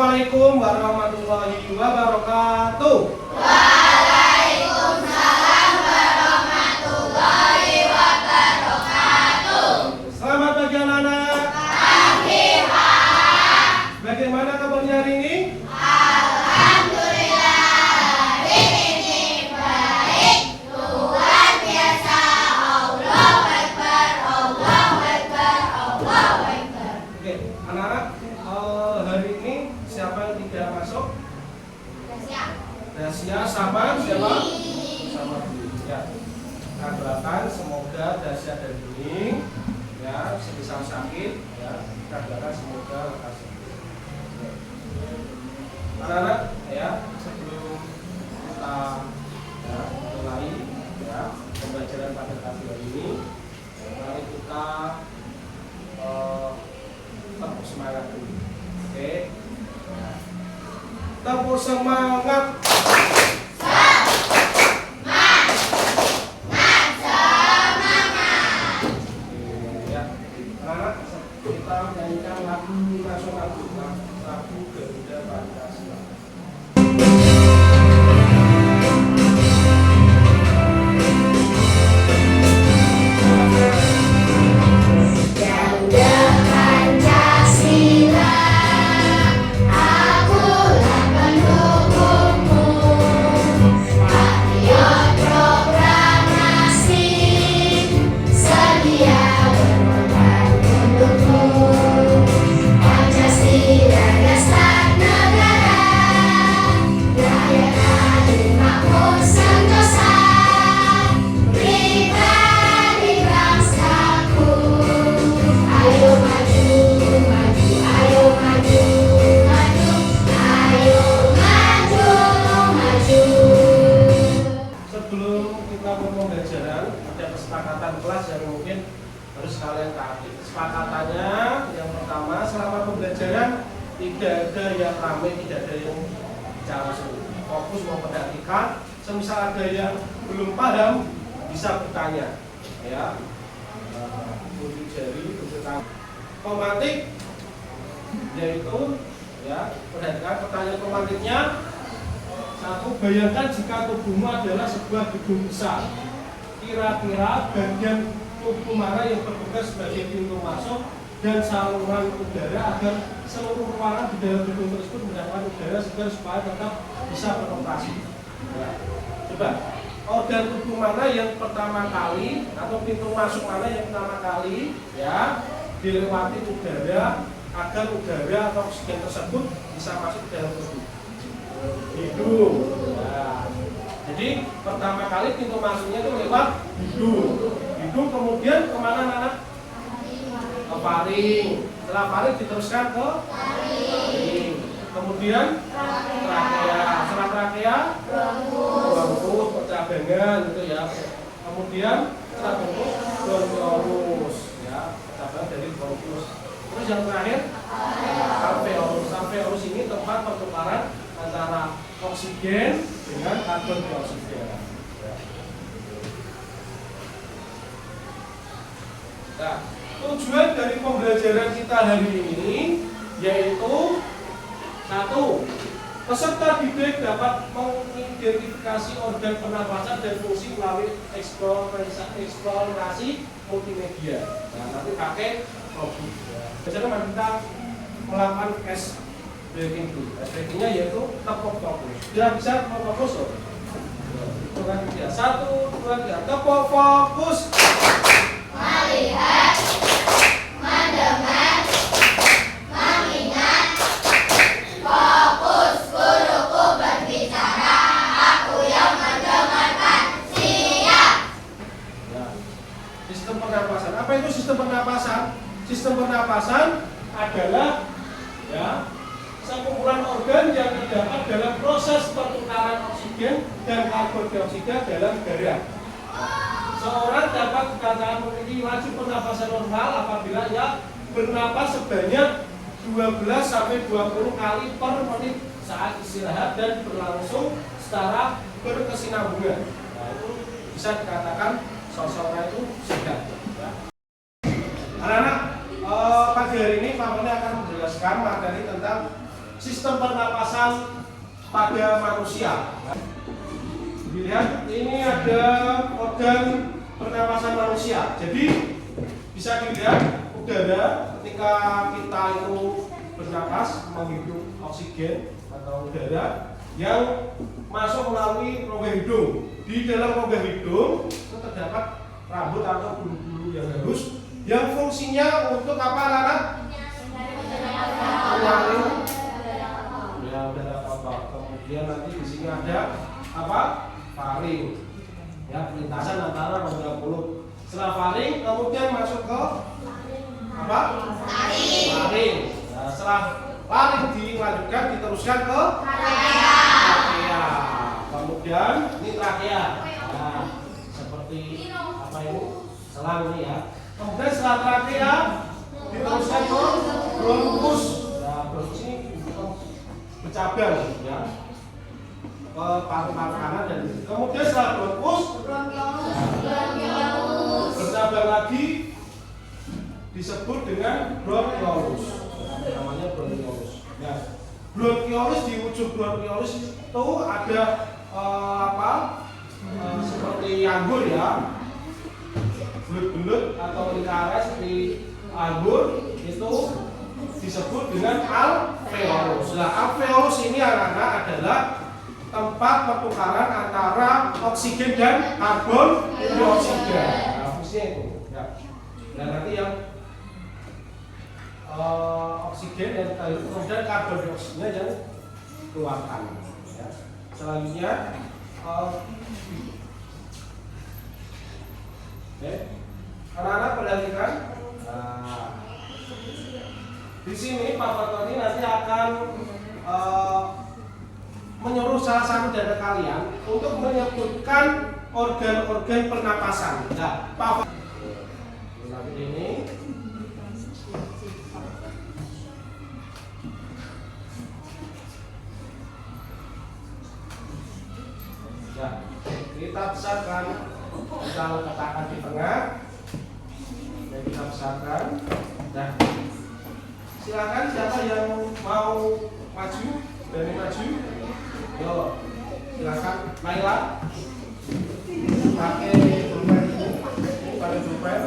Assalamualaikum warahmatullahi wabarakatuh. Waalaikumsalam warahmatullahi wabarakatuh. Selamat pagi anak-anak. Pagi Pak. Bagaimana kabarnya hari ini? Alhamdulillah hari ini baik. Luar biasa. Allahu Akbar, Allahu Akbar, Allahu Akbar. Oke, anak-anak, hari ini siapa yang tidak masuk? Dasia sama siapa? Sama Budi. Ya. Kita doakan semoga Dasia dan Budi ya sebisa sakit ya. Kita doakan semoga lekas sembuh. Oke. Anak-anak ya, sebelum kita ya, mulai ya pembelajaran pada pagi hari ini, mari kita tepuk semangat dulu. Oke. Ya. Tepuk semangat. Ya, anak kita menyanyikan lagu nasional kita, lagu Garuda Pancasila. Garuda Pancasila, akulah pendukungmu, patriot proklamasi, sedia berkorban untukmu. Pancasila dasar negara, rakyat adil makmur sentosa, pribadi bangsaku. Ayo maju, maju, ayo maju, maju, ayo maju, maju. Sebelum kita pembelajaran, ada kesepakatan kelas yang mungkin harus kalian taati. Kesepakatannya yang pertama, selama pembelajaran tidak ada yang ramai, tidak ada yang bicara semua. Fokus memperhatikan. Semisal ada yang belum paham, bisa bertanya. Ya, tunjuk jari, tunjuk tangan. Pemantik yaitu ya, perhatikan pertanyaan pemantiknya. Satu, bayangkan jika tubuhmu adalah sebuah gedung besar. Kira-kira bagian tubuh mana yang bertugas sebagai pintu masuk dan saluran udara agar seluruh ruangan di dalam gedung tersebut mendapatkan udara segar supaya tetap bisa beroperasi. Ya. Coba, organ tubuh mana yang pertama kali atau pintu masuk mana yang pertama kali ya dilewati udara agar udara atau oksigen tersebut bisa masuk ke dalam tubuh? Hidung. Ya. Jadi pertama kali pintu masuknya itu lewat hidung. Hidung kemudian kemana anak? Ke paring. Setelah paring diteruskan ke paring. Kemudian trakea. Setelah trakea bronkus, percabangan gitu ya. Kemudian setelah bronkus bronkiolus ya, cabang dari bronkus. Terus yang terakhir alveolus. Alveolus ini tempat pertukaran antara oksigen dengan karbon dioksida. Nah, tujuan dari pembelajaran kita hari ini yaitu satu, peserta didik dapat mengidentifikasi organ pernapasan dan fungsi melalui eksplorasi multimedia. Nah, nanti pakai robot. Biasanya mari kita melakukan tes breaking dulu. Tes breakingnya yaitu tepuk fokus. Dia bisa tepuk fokus loh. Itu kan dia. 1, 2, 3. Tepuk fokus. Melihat, mendengar, mengingat, fokus guruku berbicara, aku yang mendengarkan, siap. Ya. Sistem pernapasan. Apa itu sistem pernapasan? Sistem pernapasan adalah ya sekumpulan organ yang terdapat dalam proses pertukaran oksigen dan karbon dioksida dalam darah. Seorang dapat dikatakan memiliki laju pernapasan normal apabila ia bernapas sebanyak 12 sampai 20 kali per menit saat istirahat dan berlangsung secara berkesinambungan. Nah, itu bisa dikatakan seseorang itu sehat. Ya. Anak-anak, pagi hari ini Pak Menteri akan menjelaskan materi tentang sistem pernapasan pada manusia. Dilihat, ini ada organ pernapasan manusia. Jadi bisa dilihat udara ketika kita itu bernapas menghirup oksigen atau udara yang masuk melalui rongga hidung. Di dalam rongga hidung itu terdapat rambut atau bulu-bulu yang halus yang fungsinya untuk apa, anak-anak? Menyaring ya udara kotor. Kemudian nanti di sini ada apa? Faring. Ya, perlintasan antara rongga mulut. Setelah faring kemudian masuk ke apa? Faring. Nah, setelah faring dilanjutkan diteruskan ke trakea. Kemudian ini trakea. Nah, seperti apa ini? Selang ini ya. Kemudian setelah trakea diteruskan ke bronkus. Nah, bronkus ini bercabang ya. Ke paru-paru kanan dan kiri. Kemudian setelah bronkus bercabang lagi disebut dengan bronkiolus. Namanya bronkiolus. Ya. Bronkiolus, di ujung bronkiolus itu ada seperti anggur ya, belut-belut atau lingkaran seperti anggur itu disebut dengan alveolus. Nah, alveolus ini anak-anak adalah tempat pertukaran antara oksigen dan karbon dioksida. Nah, fungsinya itu. Ya. Dan nanti yang oksigen dan kemudian karbon dioksida yang keluarkan. Ya. Selanjutnya, anak-anak perhatikan. Nah, di sini Pak Fatoni nanti akan menyuruh salah satu dari kalian untuk menyebutkan organ-organ pernapasan. Nah, Pak Fatoni ini ya, kita besarkan, kita letakkan di tengah, dan kita besarkan. Nah, silakan siapa yang mau maju, dari maju. Yo, silakan Naila. Pakai pulpen ini, pakai pulpen.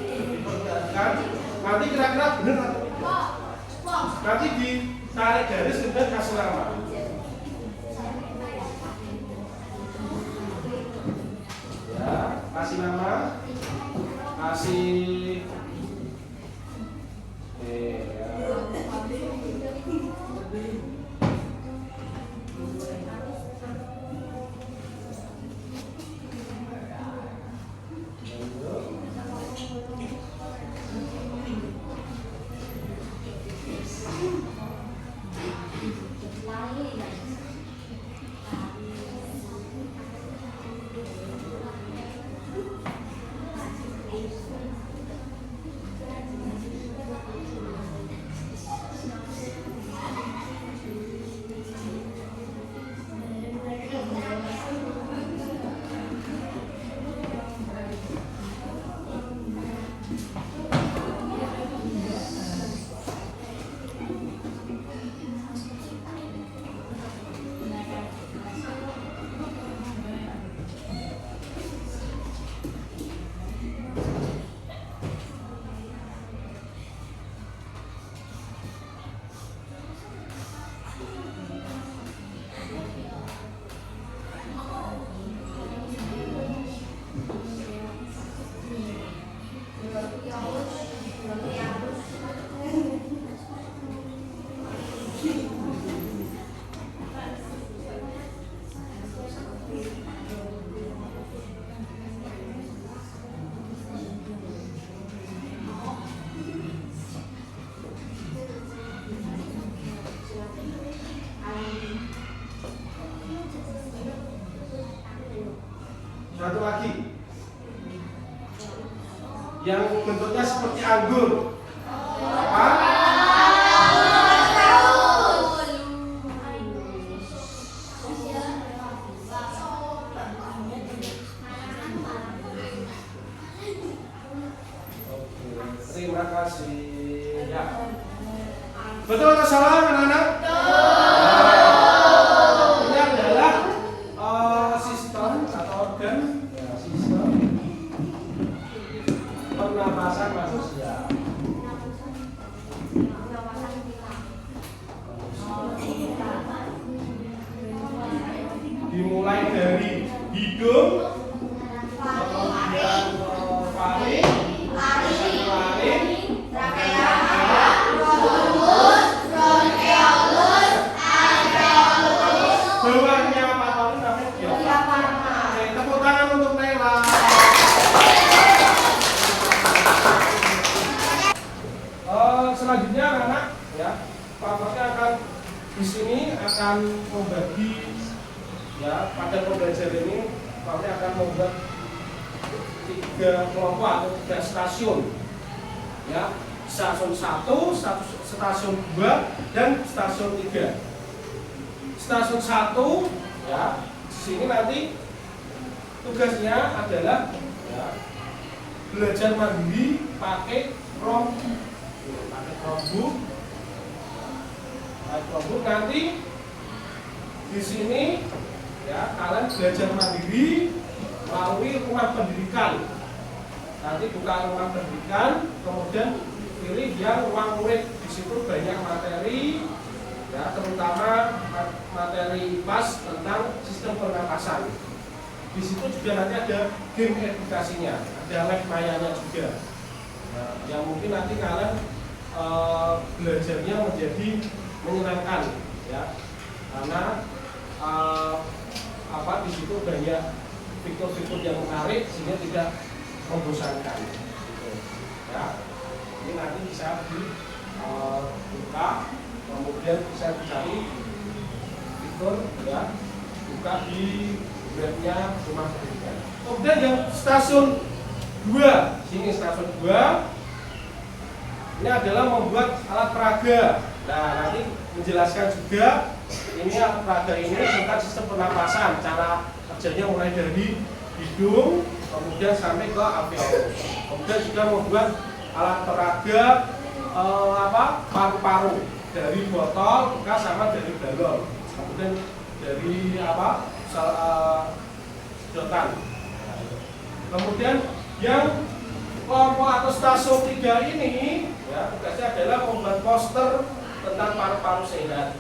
Diperlihatkan. Nanti kira-kira benar atau tidak? Nanti ditarik garis kemudian kasih nama. Ya, kasih nama, kasih satu lagi yang bentuknya seperti anggur. Apa? Terima kasih. Ya. Betul atau salah? salah anak-anak? Ini adalah sistem atau organ ya, sistem pernapasan manusia. Dimulai dari hidung, kemudian paling, bawahnya paru namanya diafragma. Oke, tepuk tangan untuk Nela. Selanjutnya anak ya, Papanya akan di sini akan membagi ya pada pembelajaran ini Papanya akan membuat 3 kelompok atau 3 stasiun ya, stasiun 1, stasiun 2 dan stasiun 3. Stasiun 1 ya, di sini nanti tugasnya adalah ya, belajar mandiri pakai rombu. Nanti di sini ya kalian belajar mandiri melalui rumah pendidikan. Nanti buka rumah pendidikan, kemudian pilih yang ruang murid. Di situ banyak materi ya, terutama materi IPAS tentang sistem pernapasan. Di situ juga nanti ada game edukasinya, ada lab mayanya juga. Nah, yang mungkin nanti kalian belajarnya menjadi menyenangkan ya, karena di situ banyak fitur-fitur yang menarik sehingga tidak membosankan. Gitu. Ya, ini nanti bisa dibuka, kemudian bisa dicari fitur ya, buka di webnya rumah pendidikan. Kemudian yang stasiun 2, sini stasiun 2 ini adalah membuat alat peraga. Nah, nanti menjelaskan juga ini alat peraga ini tentang sistem pernapasan, cara kerjanya mulai dari hidung, kemudian sampai ke alveolus. Kemudian juga membuat alat peraga paru-paru dari botol bekas sama dari galon. Kemudian dari sedotan. Kemudian yang kelompok atau stasiun 3 ini ya, tugasnya adalah membuat poster tentang paru-paru sehat.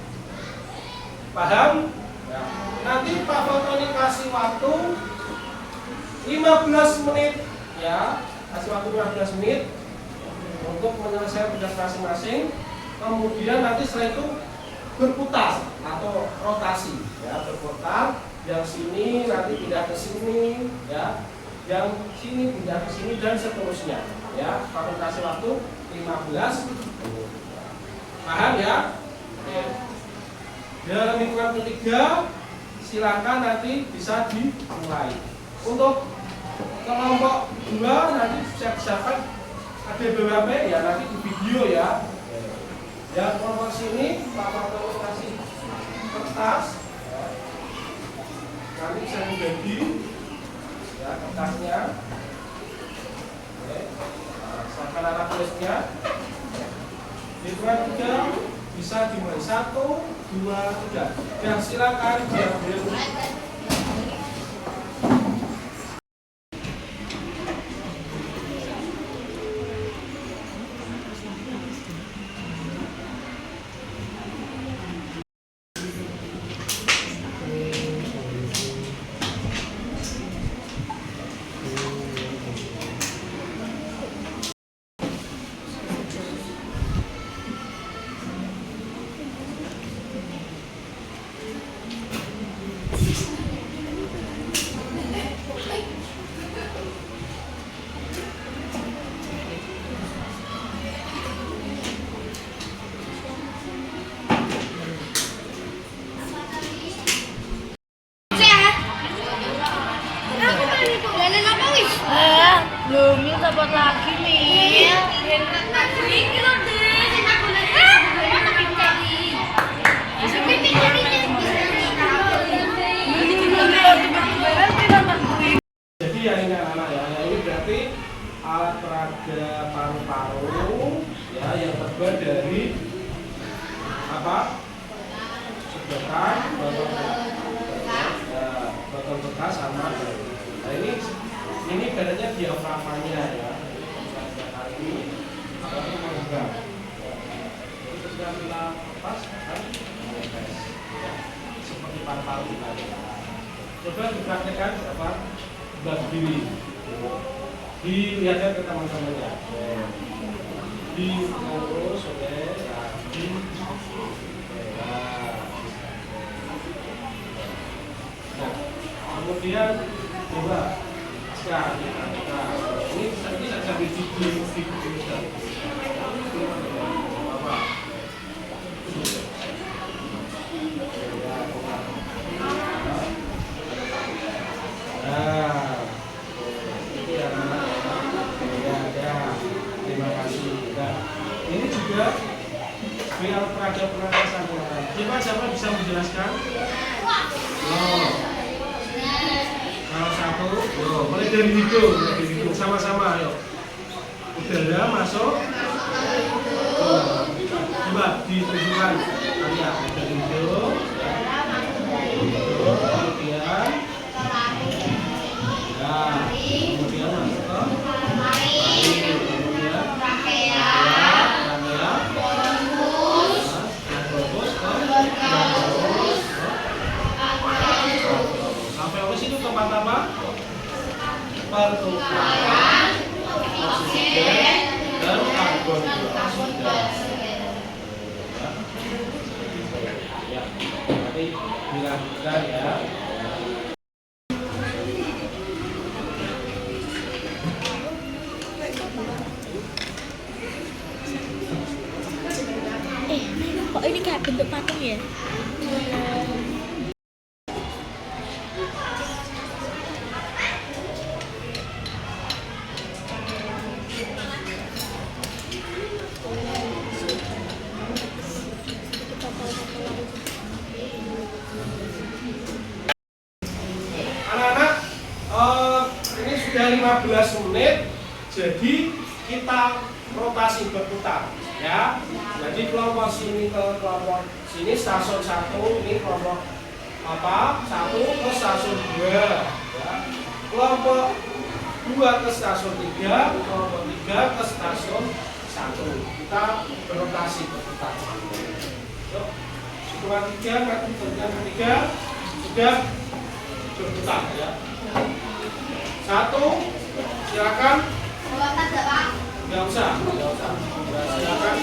Paham? Ya. Nanti Pak Fotoni kasih waktu 15 menit ya, kasih waktu 15 menit untuk menyelesaikan tugas masing-masing. Kemudian nanti setelah itu berputar atau rotasi ya, berputar. Yang sini nanti pindah ke sini ya, yang sini pindah ke sini dan seterusnya ya. Pak kasih waktu 15 menit. Paham ya? Oke. Dalam hitungan ketiga silakan nanti bisa dimulai. Untuk kelompok 2 nanti siap-siapkan ada beberapa ya, nanti di video ya. Ya, kelompok sini Pak Martono kasih kertas ya. Nanti bisa dibagi ya kertasnya. Oke. Nah, silakan anak tulisnya. Hitungan 3 bisa dimulai 1, 2, 3. Ya, silakan diambil. tekan, botol tekan sama. Nah ini bedanya diafragmanya ya. Ini baru menggam. Terus kita lepas akan menepes. Seperti paru-paru tadi. Coba dipraktekkan apa? Berdiri. Dilihatkan ke teman-temannya. Di lurus, oke. Di nah, kemudian coba sekarang ini saja di apa? Nah, itu yang ya, terima kasih. Nah, ini juga biar peragasan. Siapa bisa menjelaskan? Salah satu, mulai dari hidung, sama-sama, ayo. Udara masuk. Coba ditunjukkan kalian dari hidung. Kemudian, kemudian masuk ke kemudian sampai ke situ tempat apa? Pertukaran oksigen dan karbon dioksida. Ya, nanti dilanjutkan ya. Kok ini kayak bentuk patung ya? Anak-anak, ini sudah 15 menit, jadi kita rotasi berputar ya. Jadi kelompok sini ke kelompok sini, stasiun 1, ini kelompok apa? 1 ke stasiun 2 ya. Kelompok 2 ke stasiun 3, kelompok 3 ke stasiun 1. Kita berotasi berputar. Yuk, setelah 3, nanti yang ketiga sudah berputar ya. 1, silakan. Nggak usah. Ya, silakan.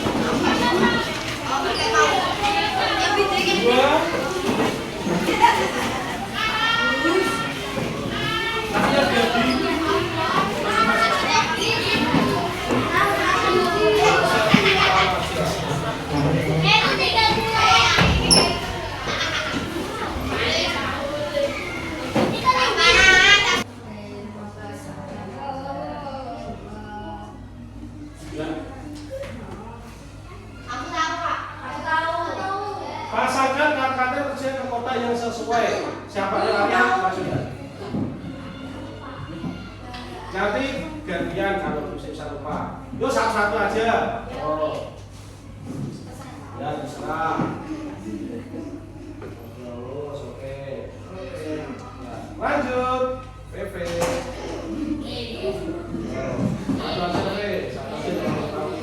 2. Nanti ada di pasangkan kata-kata kerja ke kota yang sesuai. Siapa yang kalian maksudnya? Nanti gantian kalau bisa lupa. Yuk satu-satu aja. Oh. Ya terserah. Terus oke. Ya, lanjut. PP. Satu aja deh. Satu aja kalau tahu.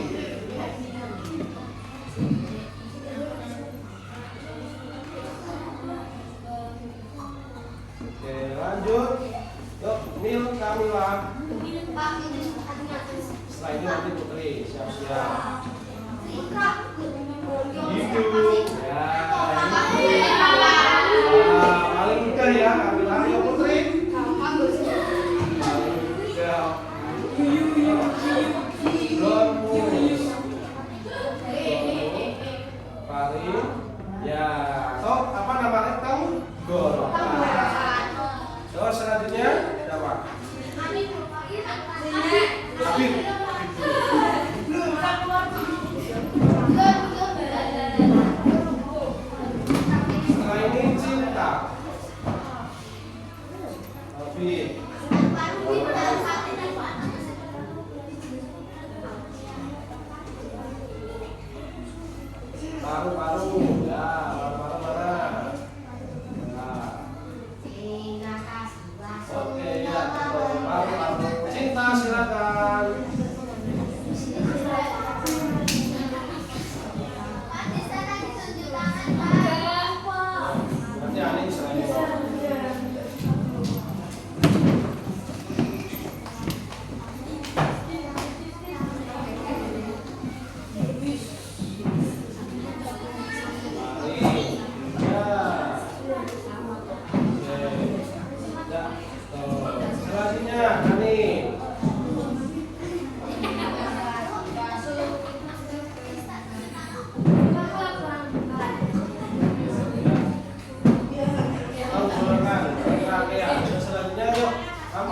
Oke, lanjut. Yuk, Mil Kamila. Setelah itu nanti Putri, siap-siap. Gitu. Ya, paling mudah ya, Kamila. Ayo Putri. Paling. Ya, toh apa nama rektam? Gorokan. Terus selanjutnya siapa? Habib. Setelah ini cinta. Habib. Paru-paru. Ya, paru-paru mana?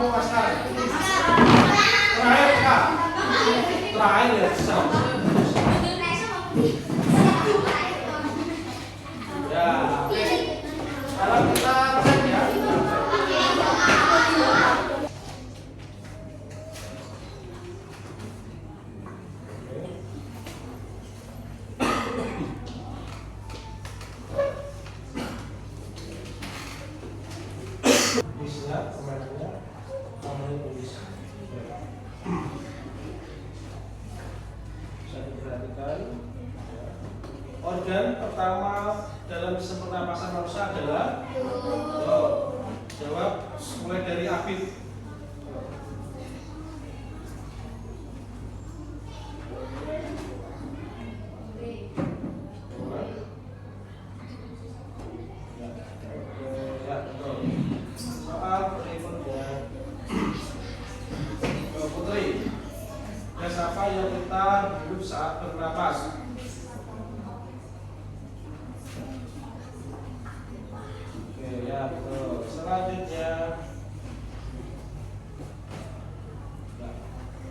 Apa masker? Terakhir kak. Terakhir ya. Ya. Sekarang kita cek ya. Bisa permainannya namanya tulis. Bisa diperhatikan. Organ pertama dalam sistem pernapasan manusia adalah jawab mulai dari Afif. Ya, betul. Soal berikutnya, Putri, gas apa yang kita hidup saat bernapas? Oke, ya betul. Selanjutnya,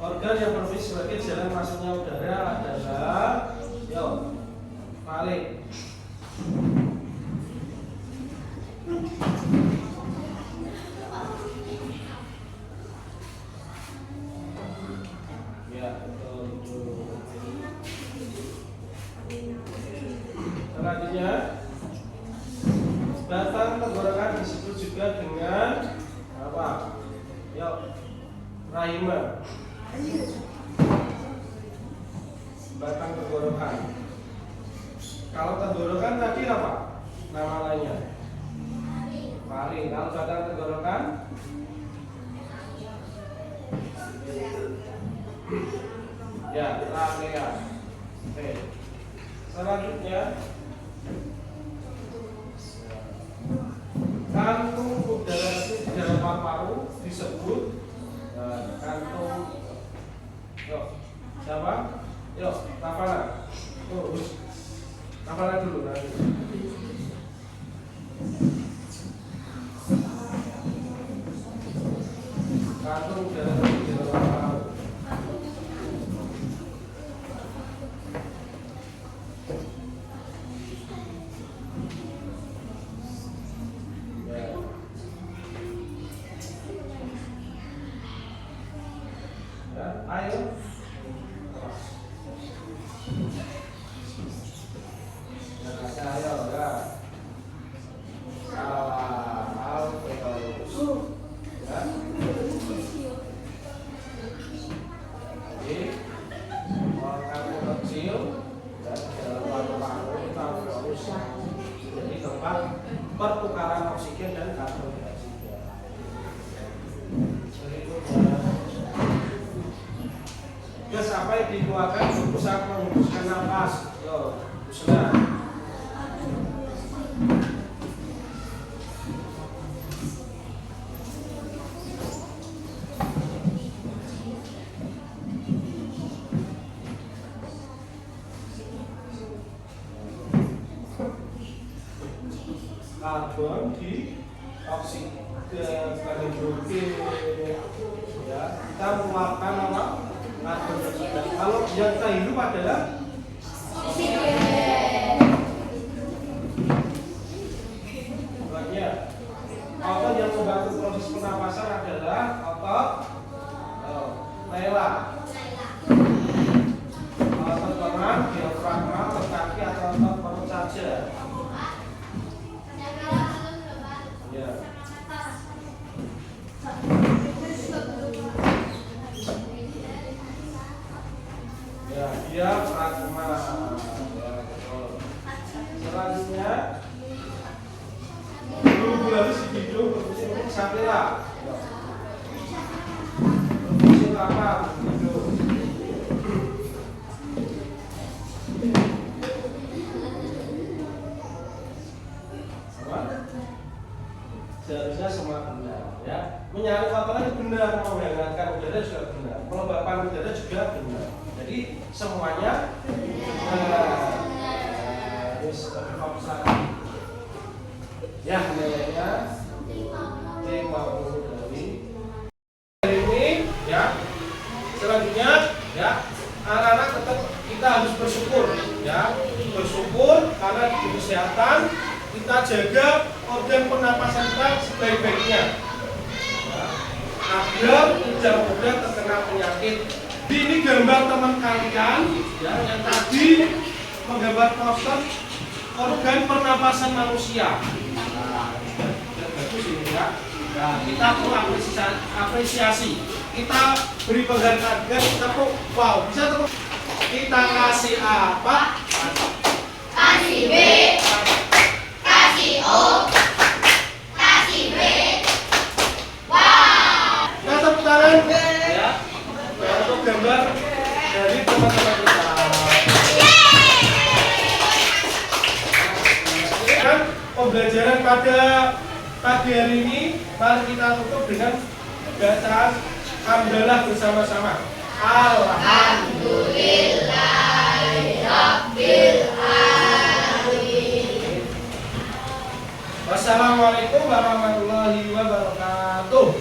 organ yang berfungsi sebagai jalan masuknya udara adalah, paling. Ya, betul. Selanjutnya, batang tenggorokan disebut juga dengan apa? Rahima. Batang tenggorokan. Kalau tenggorokan tadi apa? Nama lainnya? Paling. Kalau batang tenggorokan? Ya, trachea. Oke. Selanjutnya, kantung udara di dalam paru-paru disebut kantung. Yuk, siapa? Yuk, Nafana. Nafana dulu nanti. Kantung udara di dalam paru-paru. Ayo. Ayo ya. Alveolus. Ya. Jadi organ kecil dan dalam paru-paru itu alveolus. Jadi tempat pertukaran oksigen dan karbon dioksida. Berikutnya, gas apa yang dikeluarkan saat menghembuskan nafas? Husna. Karbon dioksida hidrogen. Ya, kita mengeluarkan apa? Karbon dioksida. Kalau yang kita hidup adalah otot yang membantu proses pernapasan adalah otot lela. Otot lengan, diafragma, otot kaki atau otot perut saja. Ya. Ya, diafragma. Ya, betul. Selanjutnya, bulbulus hidung berfungsi untuk sapila. Berfungsi apa? Hidung. Seharusnya semua benar, ya. Menyaring kotoran itu benar, menghangatkan udara juga benar, pelembapan udara juga benar. Jadi semuanya benar. Terus lebih fokus lagi. Ya, nilainya 50 dari kesehatan, kita jaga organ pernapasan kita sebaik-baiknya, ya, agar tidak mudah terkena penyakit. Ini gambar teman kalian, ya, yang tadi menggambar poster organ pernapasan manusia. Nah, bagus ini ya. Nah, kita perlu apresiasi. Kita beri penghargaan, kita perlu wow, bisa terus. Kita kasih apa? Kasih B, kasih O, kasih B. Wow. Nah, tepuk tangan ya untuk gambar dari teman-teman kita. Dan pembelajaran pada pagi hari ini, mari kita tutup dengan bacaan hamdalah bersama-sama. Alhamdulillahirabbil alamin. Wassalamualaikum warahmatullahi wabarakatuh.